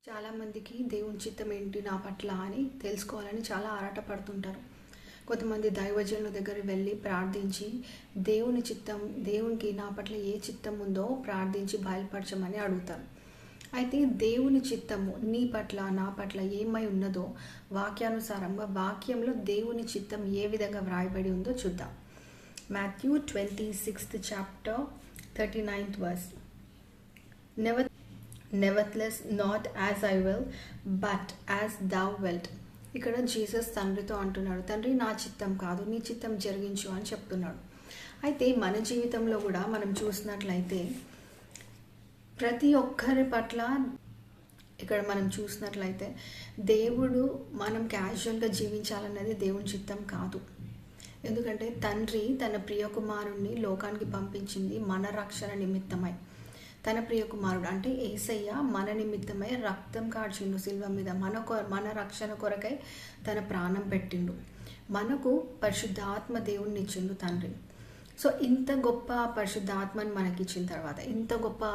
చాలామందికి దేవుని చిత్తం ఏంటి నా పట్ల అని తెలుసుకోవాలని చాలా ఆరాటపడుతుంటారు. కొంతమంది దైవజనుల దగ్గర వెళ్ళి ప్రార్థించి దేవుని చిత్తం దేవునికి నా పట్ల ఏ చిత్తం ఉందో ప్రార్థించి బయలుపరచమని అడుగుతారు. అయితే దేవుని చిత్తము నీ పట్ల నా పట్ల ఏమై ఉన్నదో వాక్యానుసారంగా వాక్యంలో దేవుని చిత్తం ఏ విధంగా వ్రాయబడి ఉందో చూద్దాం. Matthew 26th chapter 39th verse. Nevertheless, not as I will, but as thou wilt. ఇక్కడ జీసస్ తండ్రితో అంటున్నాడు, తండ్రి నా చిత్తం కాదు నీ చిత్తం జరిగించు అని చెప్తున్నాడు. అయితే మన జీవితంలో కూడా మనం చూసినట్లయితే ప్రతి ఒక్కరి పట్ల ఇక్కడ మనం చూసినట్లయితే దేవుడు మనం క్యాజువల్గా జీవించాలన్నది దేవుని చిత్తం కాదు. ఎందుకంటే తండ్రి తన ప్రియకుమారుణ్ణి లోకానికి పంపించింది మన రక్షణ నిమిత్తమై. తన ప్రియకుమారుడు అంటే యేసయ్య మన నిమిత్తమై రక్తం కార్చిండు సిల్వ మీద, మన రక్షణ కొరకై తన ప్రాణం పెట్టిండు. మనకు పరిశుద్ధాత్మ దేవుణ్ణి ఇచ్చిండు తండ్రి. సో ఇంత గొప్ప పరిశుద్ధాత్మని మనకి ఇచ్చిన తర్వాత, ఇంత గొప్ప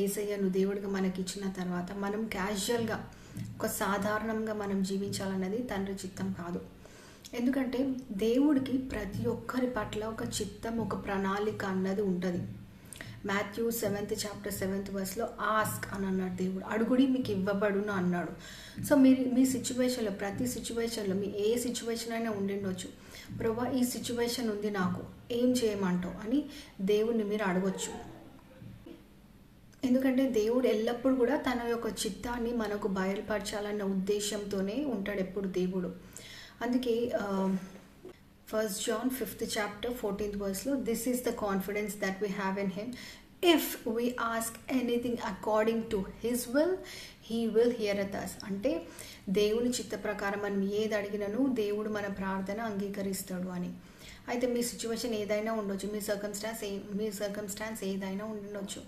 యేసయ్యను దేవుడిగా మనకి ఇచ్చిన తర్వాత మనం క్యాజువల్గా ఒక సాధారణంగా మనం జీవించాలన్నది తండ్రి చిత్తం కాదు. ఎందుకంటే దేవుడికి ప్రతి ఒక్కరి పట్ల ఒక చిత్తం, ఒక ప్రణాళిక అన్నది ఉంటుంది. Matthew 7th chapter 7th verseలో ask అని అన్నాడు దేవుడు, అడుగుడి మీకు ఇవ్వబడును అన్నాడు. సో మీ సిచ్యువేషన్లో, ప్రతి సిచ్యువేషన్లో మీ ఏ సిచ్యువేషన్ అయినా ఉండిండొచ్చు, ప్రభా ఈ సిచ్యువేషన్ ఉంది నాకు ఏం చేయమంటావు అని దేవుణ్ణి మీరు అడగొచ్చు. ఎందుకంటే దేవుడు ఎల్లప్పుడూ కూడా తన యొక్క చిత్తాన్ని మనకు బయలుపరచాలన్న ఉద్దేశంతోనే ఉంటాడు ఎప్పుడు దేవుడు. అందుకే 1 John 5th chapter 14th verseలో this is the confidence that we have in him, if we ask anything according to his will he will hear us. అంటే దేవుని చిత్త ప్రకారం మనం ఏది అడిగినను దేవుడు మన ప్రార్థన అంగీకరిస్తాడు అని. అయితే మీ సిచ్యువేషన్ ఏదైనా ఉండొచ్చు, మీ సర్కమ్స్టాన్స్ ఏదైనా ఉండొచ్చు.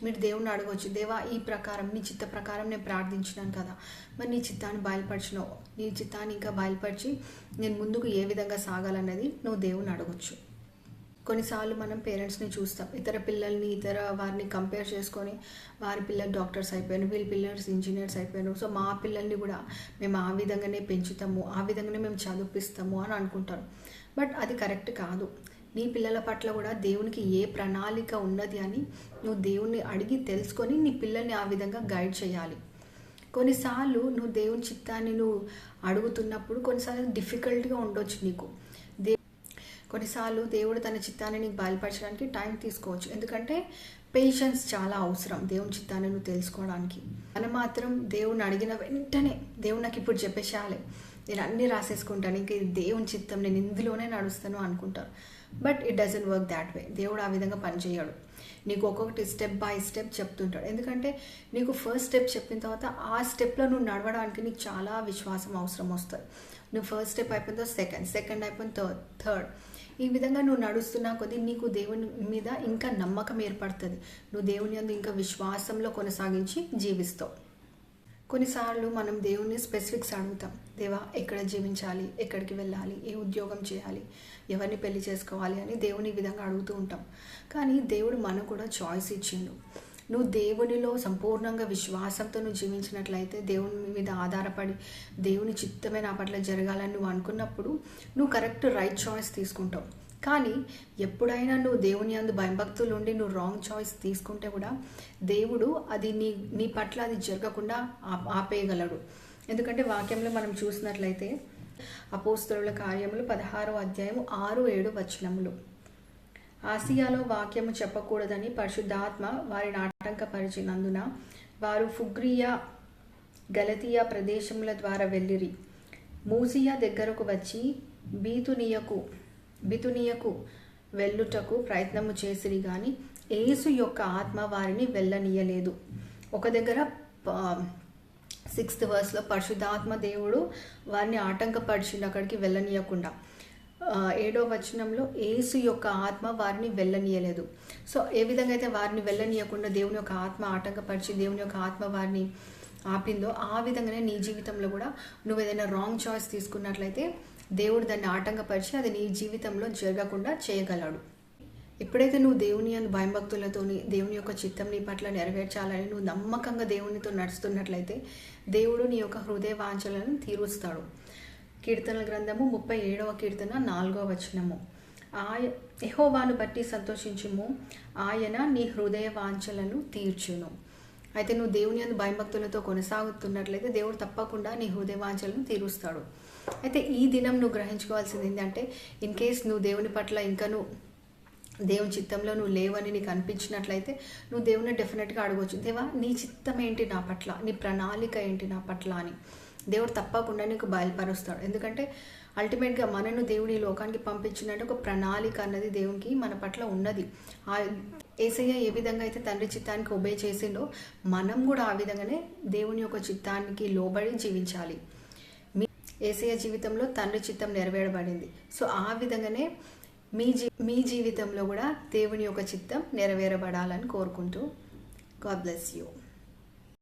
మీరు దేవుణ్ణి అడగవచ్చు, దేవా ఈ ప్రకారం నీ చిత్త ప్రకారం నేను ప్రార్థించినాను కదా, మరి నీ చిత్తాన్ని బయలుపరిచినావు, నీ చిత్తాన్ని ఇంకా బయలుపరిచి నేను ముందుకు ఏ విధంగా సాగాలన్నది నువ్వు దేవుణ్ణి అడగొచ్చు. కొన్నిసార్లు మనం పేరెంట్స్ని చూస్తాం, ఇతర వారిని కంపేర్ చేసుకొని వారి పిల్లలు డాక్టర్స్ అయిపోయారు, వీళ్ళ పిల్లలు ఇంజనీర్స్ అయిపోయారు, సో మా పిల్లల్ని కూడా మేము ఆ విధంగానే పెంచుతాము, ఆ విధంగానే మేము చదివిస్తాము అని అనుకుంటారు. బట్ అది కరెక్ట్ కాదు. నీ పిల్లల పట్ల కూడా దేవునికి ఏ ప్రణాళిక ఉన్నది అని నువ్వు దేవుణ్ణి అడిగి తెలుసుకొని నీ పిల్లల్ని ఆ విధంగా గైడ్ చేయాలి. కొన్నిసార్లు నువ్వు దేవుని చిత్తాన్ని నువ్వు అడుగుతున్నప్పుడు కొన్నిసార్లు డిఫికల్ట్గా ఉండొచ్చు నీకు. కొన్నిసార్లు దేవుడు తన చిత్తాన్ని నీకు బయలుపరచడానికి టైం తీసుకోవచ్చు. ఎందుకంటే పేషెన్స్ చాలా అవసరం దేవుని చిత్తాన్ని నువ్వు తెలుసుకోవడానికి. మనం మాత్రం దేవుని అడిగిన వెంటనే దేవుడు నాకు ఇప్పుడు చెప్పేసేయాలి, నేను అన్నీ రాసేసుకుంటాను, ఇంక ఇది దేవుని చిత్తం, నేను ఇందులోనే నడుస్తాను అనుకుంటారు. But it doesn't work that way. దేవుడు ఆ విధంగా పనిచేయడు. నీకు ఒక్కొక్కటి స్టెప్ బై స్టెప్ చెప్తుంటాడు. ఎందుకంటే నీకు ఫస్ట్ స్టెప్ చెప్పిన తర్వాత ఆ స్టెప్లో నువ్వు నడవడానికి నీకు చాలా విశ్వాసం అవసరం వస్తుంది. నువ్వు ఫస్ట్ స్టెప్ అయిపోయిన తర్వాత సెకండ్ అయిపోయిన థర్డ్, ఈ విధంగా నువ్వు నడుస్తున్నా కొద్దీ నీకు దేవుని మీద ఇంకా నమ్మకం ఏర్పడుతుంది. నువ్వు దేవుని యందు ఇంకా విశ్వాసంలో కొనసాగించి జీవిస్తావు. కొన్నిసార్లు మనం దేవుని స్పెసిఫిక్స్ అడుగుతాం, దేవా ఎక్కడ జీవించాలి, ఎక్కడికి వెళ్ళాలి, ఏ ఉద్యోగం చేయాలి, ఎవరిని పెళ్లి చేసుకోవాలి అని దేవుని విధంగా అడుగుతూ ఉంటాం. కానీ దేవుడు మనకు కూడా చాయిస్ ఇచ్చిండు. నువ్వు దేవునిలో సంపూర్ణంగా విశ్వాసంతో నువ్వు జీవించినట్లయితే, దేవుని మీద ఆధారపడి దేవుని చిత్తమే నా పట్ల జరగాలని నువ్వు అనుకున్నప్పుడు నువ్వు కరెక్ట్ రైట్ చాయిస్ తీసుకుంటావు. కానీ ఎప్పుడైనా నువ్వు దేవుని యందు భయభక్తులు ఉండి నువ్వు రాంగ్ చాయిస్ తీసుకుంటే కూడా దేవుడు అది నీ పట్ల అది జరగకుండా ఆపేయగలడు. ఎందుకంటే వాక్యంలో మనం చూసినట్లయితే అపోస్తలుల కార్యములు 16వ అధ్యాయం 6-7 వచనములు, ఆసియాలో వాక్యము చెప్పకూడదని పరిశుద్ధాత్మ వారిని ఆటంకపరిచినందున వారు ఫుగ్రియా గలతియా ప్రదేశముల ద్వారా వెళ్ళిరి. మూసియా దగ్గరకు వచ్చి బితునియకు వెళ్ళుటకు ప్రయత్నము చేసిరి, కానీ యేసు యొక్క ఆత్మ వారిని వెళ్ళనీయలేదు. ఒక దగ్గర 6th verseలో పరిశుద్ధాత్మ దేవుడు వారిని ఆటంకపరిచిండు అక్కడికి వెళ్ళనీయకుండా. 7వ వచనంలో యేసు యొక్క ఆత్మ వారిని వెళ్ళనీయలేదు. సో ఏ విధంగా అయితే వారిని వెళ్ళనీయకుండా దేవుని యొక్క ఆత్మ ఆటంకపరిచి దేవుని యొక్క ఆత్మ వారిని ఆపిందో, ఆ విధంగానే నీ జీవితంలో కూడా నువ్వు ఏదైనా రాంగ్ చాయిస్ తీసుకున్నట్లయితే దేవుడు దాన్ని ఆటంకపరిచి అది నీ జీవితంలో జరగకుండా చేయగలడు. ఎప్పుడైతే నువ్వు దేవుని అందు భయభక్తులతోని దేవుని యొక్క చిత్తం నీ పట్ల నెరవేర్చాలని నువ్వు నమ్మకంగా దేవునితో నడుస్తున్నట్లయితే దేవుడు నీ యొక్క హృదయ వాంఛలను తీరుస్తాడు. కీర్తనల గ్రంథము 37వ కీర్తన 4వ వచనము. యెహోవాను బట్టి సంతోషించుము, ఆయన నీ హృదయ వాంఛలను తీర్చును. అయితే నువ్వు దేవుని అందు భయభక్తులతో కొనసాగుతున్నట్లయితే దేవుడు తప్పకుండా నీ హృదయ వాంఛలను తీరుస్తాడు. అయితే ఈ దినం నువ్వు గ్రహించుకోవాల్సింది ఏంటంటే, ఇన్ కేస్ నువ్వు దేవుని పట్ల ఇంకా దేవుని చిత్తంలో నువ్వు లేవని నీకు అనిపించినట్లయితే నువ్వు దేవుని డెఫినెట్గా అడగవచ్చు, దేవా నీ చిత్తం ఏంటి నా పట్ల, నీ ప్రణాళిక ఏంటి నా పట్ల అని. దేవుడు తప్పకుండా నీకు బయలుపరుస్తాడు. ఎందుకంటే అల్టిమేట్గా మనను దేవుని లోకానికి పంపించినట్టు ఒక ప్రణాళిక అన్నది దేవునికి మన పట్ల ఉన్నది. యేసయ్య ఏ విధంగా అయితే తండ్రి చిత్తానికి ఒబే చేసిండో మనం కూడా ఆ విధంగానే దేవుని యొక్క చిత్తానికి లోబడి జీవించాలి. యేసయ్య జీవితంలో తండ్రి చిత్తం నెరవేరబడింది. సో ఆ విధంగానే మీ జీవితంలో కూడా దేవుని యొక్క చిత్తం నెరవేరబడాలని కోరుకుంటూ, గాడ్ బ్లెస్ యూ.